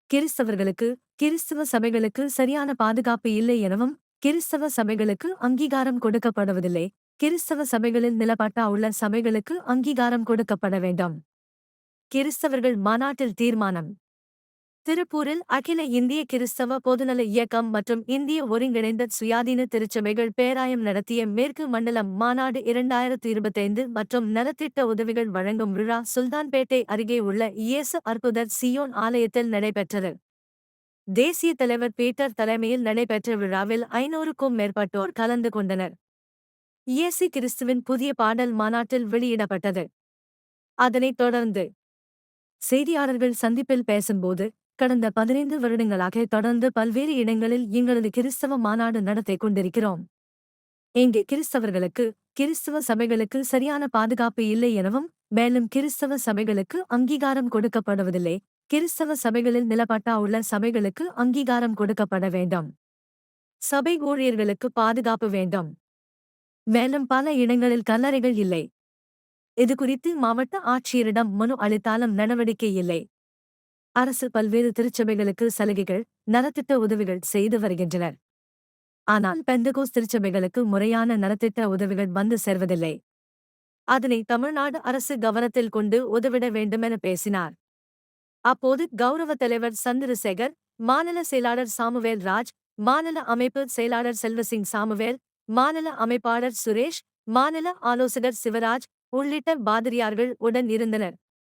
கிறிஸ்தவர்களுக்கு கிறிஸ்தவ சபைகளுக்கு சரியான பாதுகாப்பு இல்லை எனவும் கிறிஸ்தவ சபைகளுக்கு அங்கீகாரம் கொடுக்கப்படுவதில்லை. கிறிஸ்தவ சபைகளில் நிலப்பட்டா உள்ள சபைகளுக்கு அங்கீகாரம் கொடுக்கப்பட வேண்டும். கிறிஸ்தவர்கள் மாநாட்டில் தீர்மானம். திருப்பூரில் அகில இந்திய கிறிஸ்தவ பொதுநல இயக்கம் மற்றும் இந்திய ஒருங்கிணைந்த சுயாதீன திருச்சபைகள் பேராயம் நடத்திய மேற்கு மண்டலம் மாநாடு 2025 மற்றும் நலத்திட்ட உதவிகள் வழங்கும் விழா சுல்தான்பேட்டை அருகே உள்ள இயேசு அற்புதர் சியோன் ஆலயத்தில் நடைபெற்றது. தேசிய தலைவர் பீட்டர் தலைமையில் நடைபெற்ற விழாவில் 500க்கும் மேற்பட்டோர் கலந்து கொண்டனர். இயேசு கிறிஸ்துவின் புதிய பாடல் மாநாட்டில் வெளியிடப்பட்டது. அதனைத் தொடர்ந்து செய்தியாளர்கள் சந்திப்பில் பேசும்போது, கடந்த 15 வருடங்களாக தொடர்ந்து பல்வேறு இடங்களில் எங்களது கிறிஸ்தவ மாநாடு நடத்திக் கொண்டிருக்கிறோம். இங்கே கிறிஸ்தவர்களுக்கு கிறிஸ்தவ சபைகளுக்கு சரியான பாதுகாப்பு இல்லை எனவும் மேலும் கிறிஸ்தவ சபைகளுக்கு அங்கீகாரம் கொடுக்கப்படுவதில்லை. கிறிஸ்தவ சபைகளில் நிலப்பட்டா உள்ள சபைகளுக்கு அங்கீகாரம் கொடுக்கப்பட வேண்டும். சபை ஊழியர்களுக்கு பாதுகாப்பு வேண்டும். மேலும் பல இடங்களில் கல்லறைகள் இல்லை. இதுகுறித்து மாவட்ட ஆட்சியரிடம் மனு அளித்தாலும் நடவடிக்கை இல்லை. அரசு பல்வேறு திருச்சபைகளுக்கு சலுகைகள், நலத்திட்ட உதவிகள் செய்து வருகின்றனர். ஆனால் பெந்தகோஸ் திருச்சபைகளுக்கு முறையான நலத்திட்ட உதவிகள் வந்து சேர்வதில்லை. அதனை தமிழ்நாடு அரசு கவனத்தில் கொண்டு உதவிட வேண்டுமென பேசினார். அப்போது கௌரவ தலைவர் சந்திரசேகர், மாநில செயலாளர் சாமுவேல் ராஜ், மாநில அமைப்பு செயலாளர் செல்வசிங் சாமுவேல், மாநில அமைப்பாளர் சுரேஷ், மாநில ஆலோசகர் சிவராஜ் உள்ளிட்ட பாதிரியார்கள் உடன் இருந்தனர்.